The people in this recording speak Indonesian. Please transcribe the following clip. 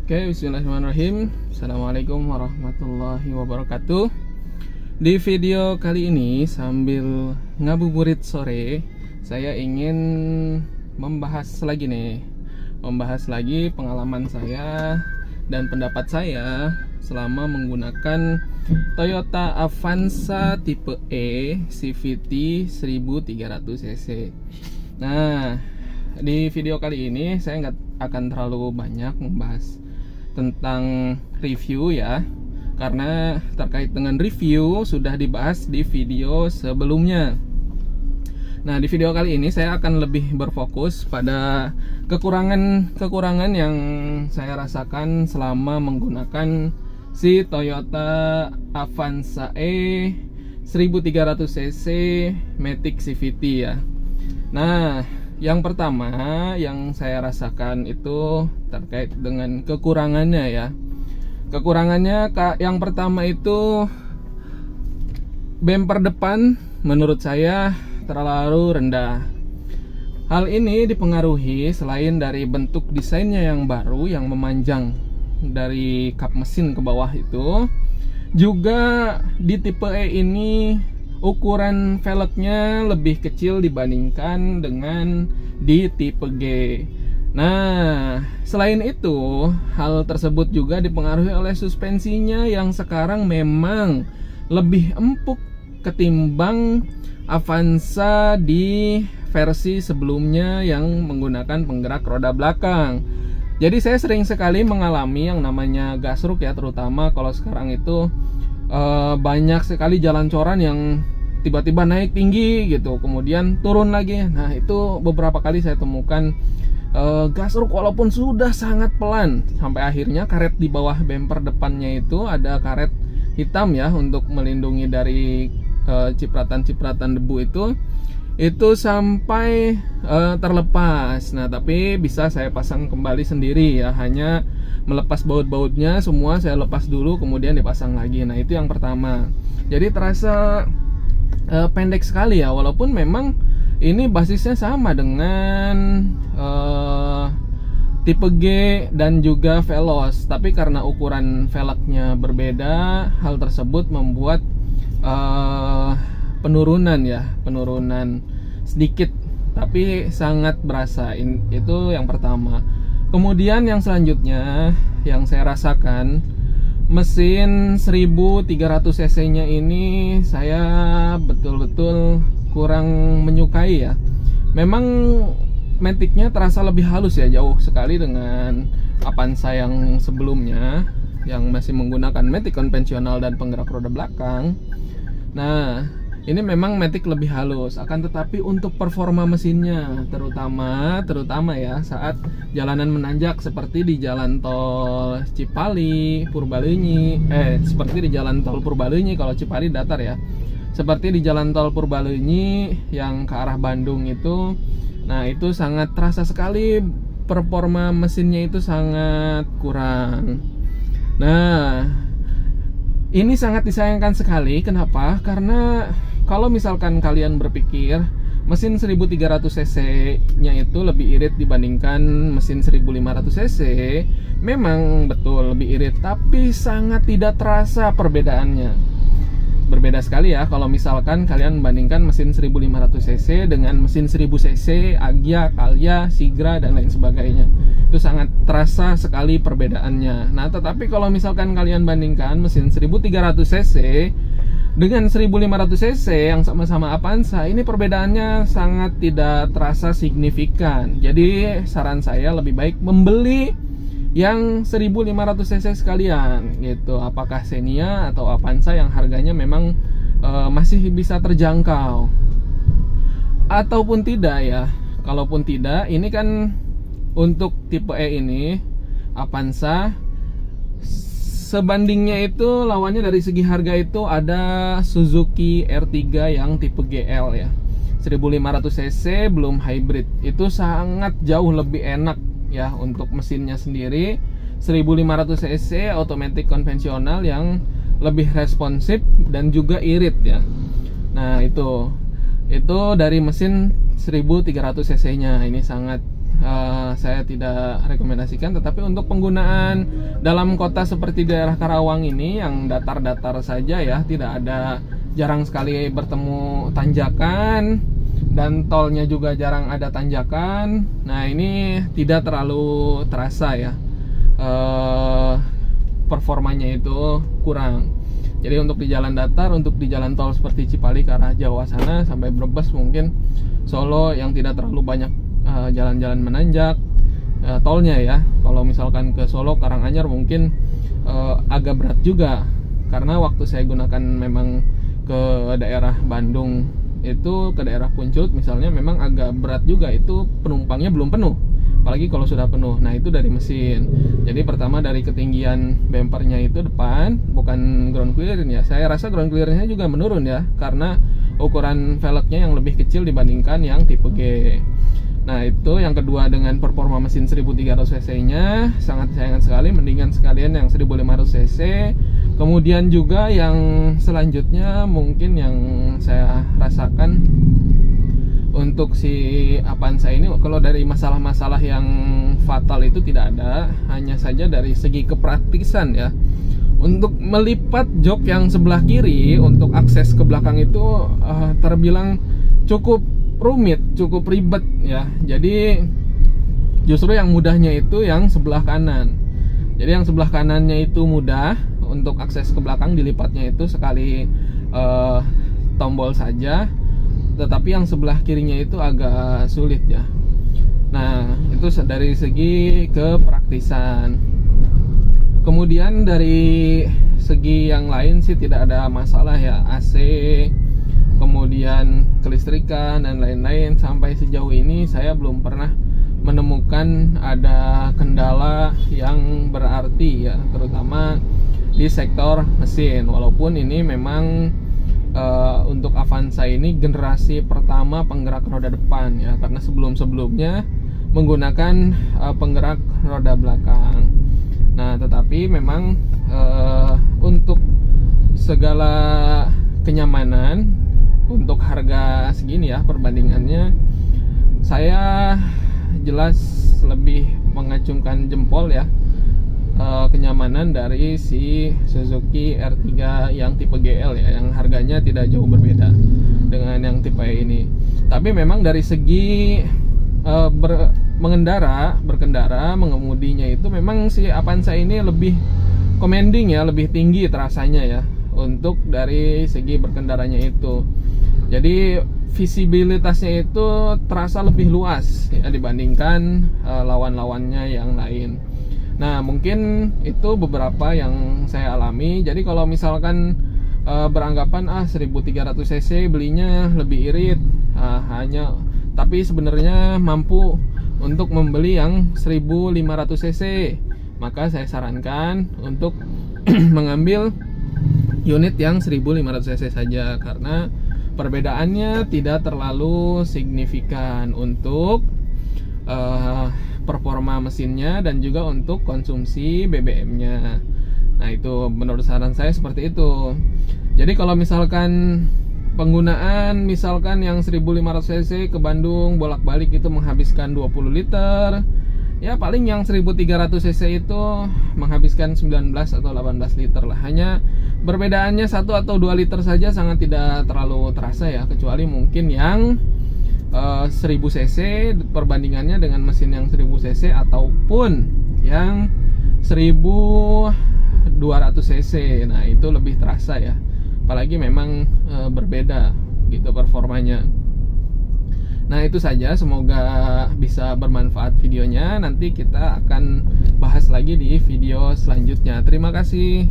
Oke, bismillahirrahmanirrahim. Assalamualaikum warahmatollahi wabarakatuh. Di video kali ini sambil ngabuburit sore, saya ingin membahas lagi pengalaman saya dan pendapat saya selama menggunakan Toyota Avanza tipe E CVT 1300 cc. Nah, di video kali ini saya nggak akan terlalu banyak membahas tentang review ya, karena terkait dengan review sudah dibahas di video sebelumnya. Nah, di video kali ini saya akan lebih berfokus pada kekurangan yang saya rasakan selama menggunakan si Toyota Avanza E 1300 cc Matic CVT ya. Nah, yang pertama yang saya rasakan itu terkait dengan kekurangannya ya. Kekurangannya yang pertama itu bumper depan menurut saya terlalu rendah. Hal ini dipengaruhi selain dari bentuk desainnya yang baru yang memanjang dari kap mesin ke bawah itu, juga di tipe E ini ukuran velgnya lebih kecil dibandingkan dengan di tipe G. Nah, selain itu, hal tersebut juga dipengaruhi oleh suspensinya yang sekarang memang lebih empuk ketimbang Avanza di versi sebelumnya yang menggunakan penggerak roda belakang. Jadi saya sering sekali mengalami yang namanya gasruk ya, terutama kalau sekarang itu banyak sekali jalan coran yang tiba-tiba naik tinggi gitu, kemudian turun lagi. Nah, itu beberapa kali saya temukan gasruk walaupun sudah sangat pelan, sampai akhirnya karet di bawah bumper depannya itu ada karet hitam ya untuk melindungi dari cipratan-cipratan debu itu sampai terlepas. Nah, tapi bisa saya pasang kembali sendiri ya, hanya melepas baut-bautnya semua saya lepas dulu kemudian dipasang lagi. Nah, itu yang pertama. Jadi terasa pendek sekali ya, walaupun memang ini basisnya sama dengan tipe G dan juga Veloz, tapi karena ukuran velgnya berbeda, hal tersebut membuat penurunan sedikit tapi sangat berasa. Itu yang pertama. Kemudian yang selanjutnya yang saya rasakan, mesin 1300 cc nya ini saya betul-betul kurang menyukai ya. Memang Matic-nya terasa lebih halus ya, jauh sekali dengan Avanza yang sebelumnya yang masih menggunakan Matic konvensional dan penggerak roda belakang. Nah, ini memang Matic lebih halus, akan tetapi untuk performa mesinnya terutama ya saat jalanan menanjak seperti di jalan tol Cipali, Purbalunyi, seperti di jalan tol Purbalunyi kalau Cipali datar ya. Seperti di jalan tol Purbalunyi yang ke arah Bandung itu. Nah, itu sangat terasa sekali performa mesinnya itu sangat kurang. Nah, ini sangat disayangkan sekali. Kenapa? Karena kalau misalkan kalian berpikir mesin 1300 cc nya itu lebih irit dibandingkan mesin 1500 cc, memang betul lebih irit, tapi sangat tidak terasa perbedaannya. Berbeda sekali ya kalau misalkan kalian membandingkan mesin 1500 cc dengan mesin 1000 cc, Agya, Calya, Sigra dan lain sebagainya. Itu sangat terasa sekali perbedaannya. Nah, tetapi kalau misalkan kalian bandingkan mesin 1300 cc dengan 1500 cc yang sama-sama Avanza, ini perbedaannya sangat tidak terasa signifikan. Jadi saran saya lebih baik membeli yang 1500 cc sekalian gitu, apakah Xenia atau Avanza yang harganya memang masih bisa terjangkau, ataupun tidak ya. Kalaupun tidak, ini kan untuk tipe E ini Avanza sebandingnya itu lawannya dari segi harga itu ada Suzuki R3 yang tipe GL ya, 1500 cc belum hybrid, itu sangat jauh lebih enak ya untuk mesinnya sendiri. 1500 cc otomatis konvensional yang lebih responsif dan juga irit ya. Nah, itu dari mesin 1300 cc nya ini sangat saya tidak rekomendasikan. Tetapi untuk penggunaan dalam kota seperti daerah Karawang ini yang datar-datar saja ya, tidak ada, jarang sekali bertemu tanjakan, dan tolnya juga jarang ada tanjakan. Nah ini tidak terlalu terasa ya, performanya itu kurang. Jadi untuk di jalan datar, untuk di jalan tol seperti Cipali ke arah Jawa sana sampai Brebes, mungkin Solo yang tidak terlalu banyak jalan-jalan menanjak, tolnya ya. Kalau misalkan ke Solo Karanganyar mungkin agak berat juga, karena waktu saya gunakan memang ke daerah Bandung itu, ke daerah Puncut misalnya, memang agak berat juga, itu penumpangnya belum penuh, apalagi kalau sudah penuh. Nah itu dari mesin. Jadi pertama dari ketinggian bempernya itu depan, bukan ground clearnya. Saya rasa ground clearnya juga menurun ya, karena ukuran velgnya yang lebih kecil dibandingkan yang tipe G. Nah itu yang kedua, dengan performa mesin 1300 cc nya sangat sayang sekali, mendingan sekalian yang 1500 cc. Kemudian juga yang selanjutnya mungkin yang saya rasakan untuk si Avanza ini, kalau dari masalah-masalah yang fatal itu tidak ada, hanya saja dari segi kepraktisan ya. Untuk melipat jok yang sebelah kiri untuk akses ke belakang itu terbilang cukup rumit, cukup ribet ya. Jadi justru yang mudahnya itu yang sebelah kanan. Jadi yang sebelah kanannya itu mudah untuk akses ke belakang, dilipatnya itu sekali tombol saja. Tetapi yang sebelah kirinya itu agak sulit ya. Nah itu dari segi kepraktisan. Kemudian dari segi yang lain sih tidak ada masalah ya, AC, kemudian kelistrikan dan lain-lain. Sampai sejauh ini saya belum pernah menemukan ada kendala yang berarti ya, terutama di sektor mesin. Walaupun ini memang untuk Avanza ini generasi pertama penggerak roda depan ya, karena sebelum-sebelumnya menggunakan penggerak roda belakang. Nah tetapi memang untuk segala kenyamanan, untuk harga segini ya perbandingannya, saya jelas lebih mengacungkan jempol ya kenyamanan dari si Suzuki R3 yang tipe GL ya, yang harganya tidak jauh berbeda dengan yang tipe ini. Tapi memang dari segi mengemudinya itu memang si Avanza ini lebih commanding ya, lebih tinggi terasanya ya untuk dari segi berkendaranya itu. Jadi visibilitasnya itu terasa lebih luas ya, dibandingkan lawan-lawannya yang lain. Nah mungkin itu beberapa yang saya alami. Jadi kalau misalkan beranggapan 1300 cc belinya lebih irit, tapi sebenarnya mampu untuk membeli yang 1500 cc, maka saya sarankan untuk mengambil unit yang 1500 cc saja, karena perbedaannya tidak terlalu signifikan untuk performa mesinnya dan juga untuk konsumsi BBM-nya. Nah itu menurut saran saya seperti itu. Jadi kalau misalkan penggunaan misalkan yang 1500 cc ke Bandung bolak-balik itu menghabiskan 20 liter, ya paling yang 1300 cc itu menghabiskan 19 atau 18 liter lah. Hanya perbedaannya 1 atau 2 liter saja, sangat tidak terlalu terasa ya, kecuali mungkin yang 1000 cc perbandingannya dengan mesin yang 1000 cc ataupun yang 1200 cc. Nah itu lebih terasa ya, apalagi memang berbeda gitu performanya. Nah itu saja, semoga bisa bermanfaat videonya. Nanti kita akan bahas lagi di video selanjutnya. Terima kasih.